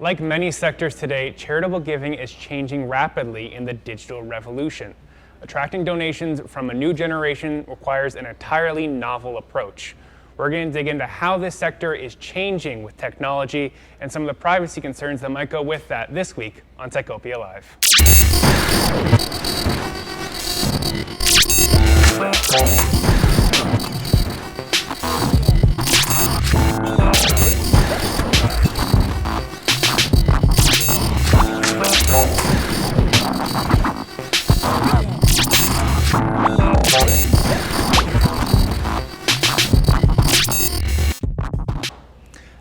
Like many sectors today, charitable giving is changing rapidly in the digital revolution. Attracting donations from a new generation requires an entirely novel approach. We're going to dig into how this sector is changing with technology and some of the privacy concerns that might go with that this week on Techopia Live.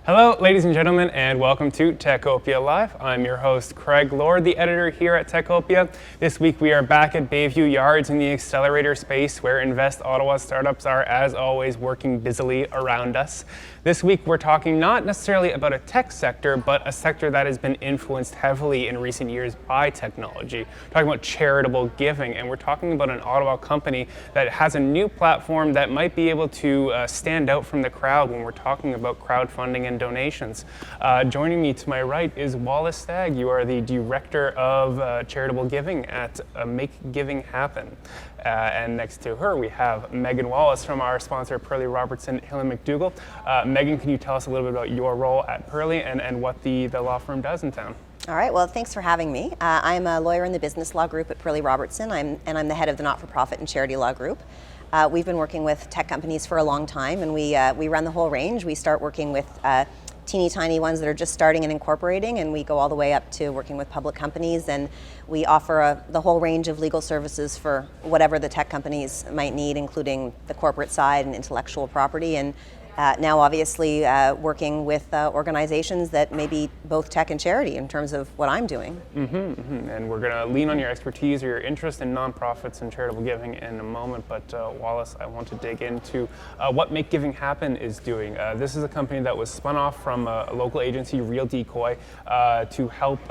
Hello, ladies and gentlemen, and welcome to Techopia Live. I'm your host, Craig Lord, the editor here at Techopia. This week we are back at Bayview Yards in the accelerator space where Invest Ottawa startups are, as always, working busily around us. This week we're talking not necessarily about a tech sector, but a sector that has been influenced heavily in recent years by technology. We're talking about charitable giving, and we're talking about an Ottawa company that has a new platform that might be able to stand out from the crowd when we're talking about crowdfunding and donations. Joining me to my right is Wallace Stagg. You are the Director of Charitable Giving at Make Giving Happen. And next to her, we have Megan Wallace from our sponsor, Perley-Robertson, Hill & McDougall. Megan, can you tell us a little bit about your role at Perley and what the law firm does in town? All right, well, thanks for having me. I'm a lawyer in the business law group at Perley-Robertson, and I'm the head of the not-for-profit and charity law group. We've been working with tech companies for a long time, and we run the whole range. We start working with teeny tiny ones that are just starting and incorporating, and we go all the way up to working with public companies, and we offer the whole range of legal services for whatever the tech companies might need, including the corporate side and intellectual property, and now obviously working with organizations that may be both tech and charity in terms of what I'm doing. And we're going to lean on your expertise or your interest in nonprofits and charitable giving in a moment, but Wallace, I want to dig into what Make Giving Happen is doing. This is a company that was spun off from a local agency, Real Decoy, to help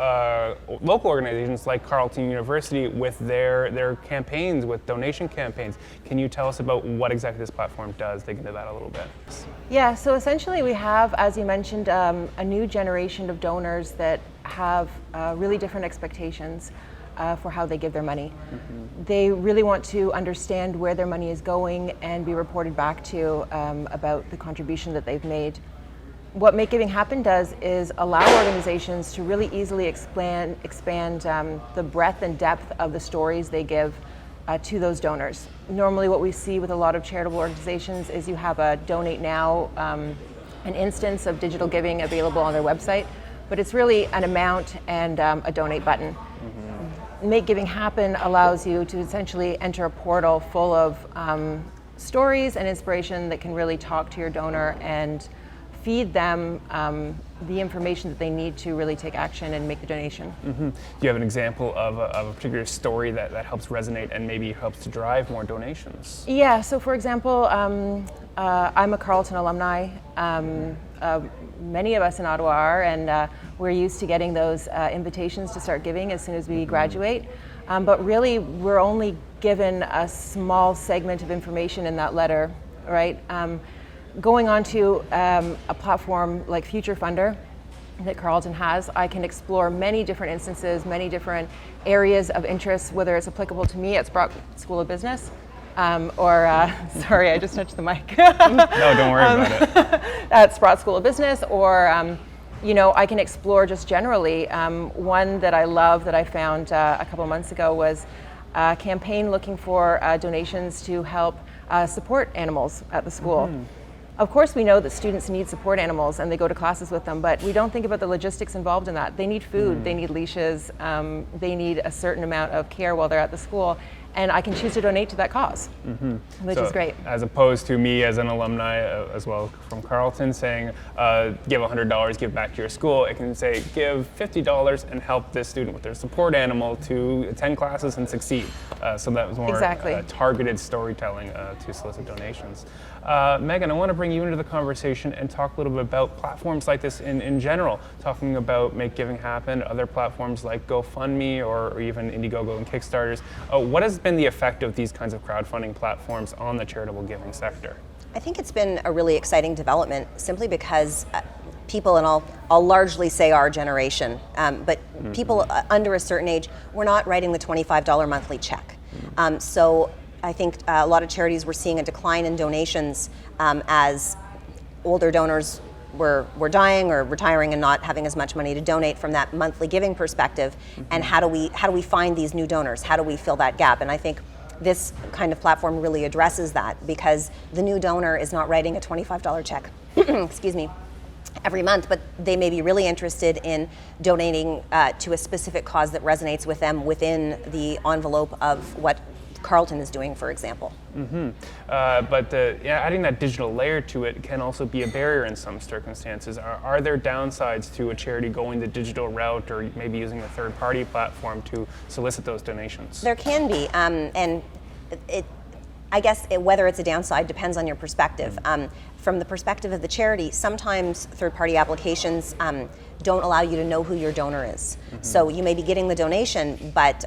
local organizations like Carleton University with their campaigns, with donation campaigns. Can you tell us about what exactly this platform does? Dig into that a little bit. Yeah, so essentially we have, as you mentioned, a new generation of donors that have really different expectations for how they give their money. They really want to understand where their money is going and be reported back to about the contribution that they've made. What Make Giving Happen does is allow organizations to really easily expand the breadth and depth of the stories they give to those donors. Normally what we see with a lot of charitable organizations is you have a donate now, an instance of digital giving available on their website, but it's really an amount and a donate button. Make Giving Happen allows you to essentially enter a portal full of stories and inspiration that can really talk to your donor and feed them the information that they need to really take action and make the donation. Do you have an example of a particular story that helps resonate and maybe helps to drive more donations? Yeah, so for example, I'm a Carleton alumni. Many of us in Ottawa are, and we're used to getting those invitations to start giving as soon as we graduate. But really, we're only given a small segment of information in that letter, right? Going on to a platform like Future Funder that Carleton has, I can explore many different instances, many different areas of interest, whether it's applicable to me at Sprott School of Business, sorry, I just touched the mic. No, don't worry about it. At Sprott School of Business, or I can explore just generally. One that I love that I found a couple months ago was a campaign looking for donations to help support animals at the school. Of course, we know that students need support animals and they go to classes with them, but we don't think about the logistics involved in that. They need food, they need leashes, they need a certain amount of care while they're at the school, and I can choose to donate to that cause, which is great. As opposed to me as an alumni as well from Carleton saying, give $100, give back to your school, it can say, give $50 and help this student with their support animal to attend classes and succeed. So that was more targeted storytelling to solicit donations. Megan, I want to bring you into the conversation and talk a little bit about platforms like this in general, talking about Make Giving Happen, other platforms like GoFundMe or even Indiegogo and Kickstarters. What has been the effect of these kinds of crowdfunding platforms on the charitable giving sector? I think it's been a really exciting development simply because people, and I'll largely say our generation, but people under a certain age, we're not writing the $25 monthly check. So I think a lot of charities were seeing a decline in donations as older donors were dying or retiring and not having as much money to donate from that monthly giving perspective. And how do we find these new donors? How do we fill that gap? And I think this kind of platform really addresses that, because the new donor is not writing a $25 check, excuse me, every month, but they may be really interested in donating to a specific cause that resonates with them within the envelope of what Carleton is doing, for example. But adding that digital layer to it can also be a barrier in some circumstances. Are there downsides to a charity going the digital route, or maybe using a third-party platform to solicit those donations? There can be, and I guess whether it's a downside depends on your perspective. From the perspective of the charity, sometimes third-party applications don't allow you to know who your donor is. So you may be getting the donation, but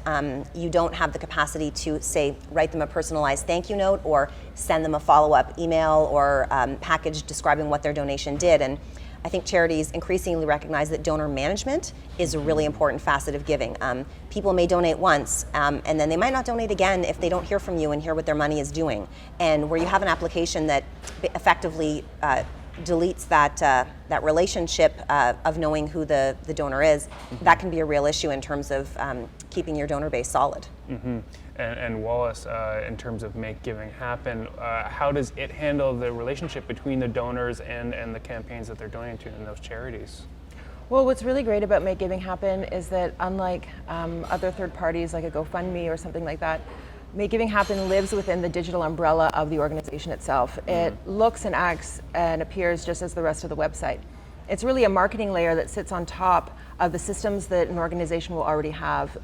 you don't have the capacity to, say, write them a personalized thank you note or send them a follow-up email or package describing what their donation did. And I think charities increasingly recognize that donor management is a really important facet of giving. People may donate once, and then they might not donate again if they don't hear from you and hear what their money is doing. And where you have an application that effectively deletes that relationship of knowing who the donor is, that can be a real issue in terms of keeping your donor base solid. And Wallace, in terms of Make Giving Happen, how does it handle the relationship between the donors and the campaigns that they're donating to in those charities? Well, what's really great about Make Giving Happen is that, unlike other third parties like a GoFundMe or something like that, Make Giving Happen lives within the digital umbrella of the organization itself. It looks and acts and appears just as the rest of the website. It's really a marketing layer that sits on top of the systems that an organization will already have.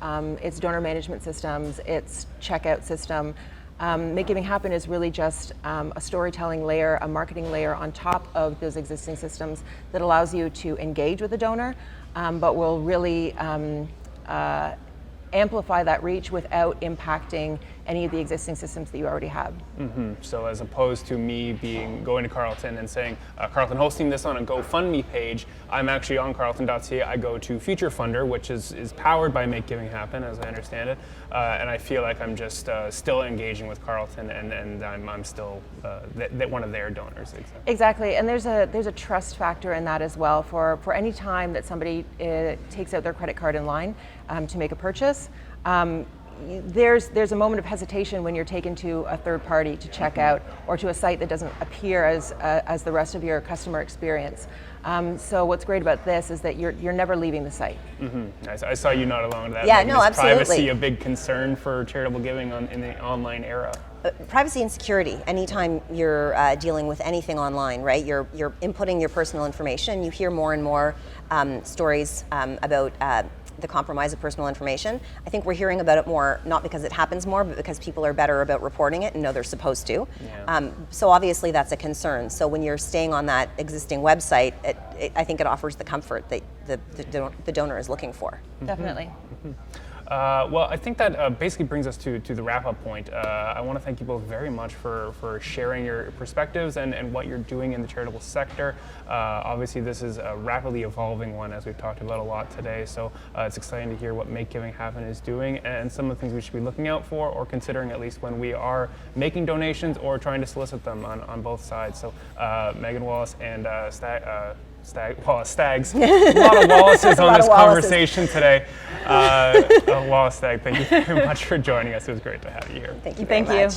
Its donor management systems, its checkout system. Make Giving Happen is really just a storytelling layer, a marketing layer on top of those existing systems that allows you to engage with the donor, but will really amplify that reach without impacting any of the existing systems that you already have. So as opposed to me going to Carleton and saying, Carleton hosting this on a GoFundMe page, I'm actually on Carleton.ca. I go to Future Funder, which is powered by Make Giving Happen, as I understand it, and I feel like I'm just still engaging with Carleton, and I'm still one of their donors. Exactly, and there's a trust factor in that as well. For any time that somebody takes out their credit card in line to make a purchase, there's a moment of hesitation when you're taken to a third party to check out, or to a site that doesn't appear as the rest of your customer experience. So what's great about this is that you're never leaving the site. I saw you not alone. That yeah, no, is absolutely. Privacy a big concern for charitable giving in the online era? Privacy and security. Anytime you're dealing with anything online, right? You're inputting your personal information. You hear more and more stories about the compromise of personal information. I think we're hearing about it more, not because it happens more, but because people are better about reporting it and know they're supposed to. So obviously that's a concern. So when you're staying on that existing website, I think it offers the comfort that the donor is looking for. Definitely. Well, I think that basically brings us to the wrap-up point. I want to thank you both very much for sharing your perspectives and what you're doing in the charitable sector. Obviously, this is a rapidly evolving one, as we've talked about a lot today, so it's exciting to hear what Make Giving Happen is doing and some of the things we should be looking out for, or considering at least when we are making donations or trying to solicit them on both sides. So Megan Wallace and Staggs. A lot of Wallaces on this conversation today. Wallace Stagg, thank you very much for joining us. It was great to have you here. Thank you very much.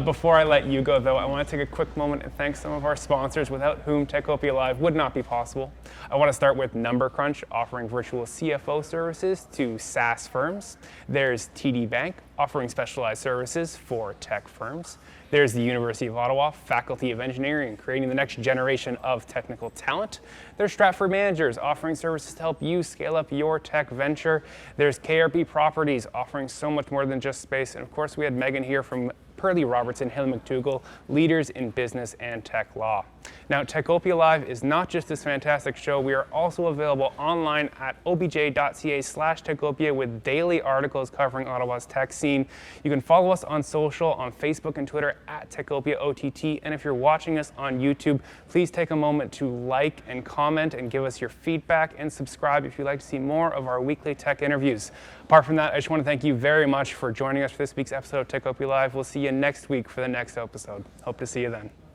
Before I let you go, though, I want to take a quick moment and thank some of our sponsors, without whom Techopia Live would not be possible. I want to start with Number Crunch, offering virtual CFO services to SaaS firms. There's TD Bank, offering specialized services for tech firms. There's the University of Ottawa, Faculty of Engineering, creating the next generation of technical talent. There's Stratford Managers, offering services to help you scale up your tech venture. There's KRP Properties, offering so much more than just space. And of course, we had Megan here from Perley-Robertson, Hill McDougall, leaders in business and tech law. Now, Techopia Live is not just this fantastic show. We are also available online at obj.ca/Techopia with daily articles covering Ottawa's tech scene. You can follow us on social, on Facebook and Twitter at TechopiaOTT. And if you're watching us on YouTube, please take a moment to like and comment and give us your feedback, and subscribe if you'd like to see more of our weekly tech interviews. Apart from that, I just want to thank you very much for joining us for this week's episode of Techopia Live. We'll see you next week for the next episode. Hope to see you then.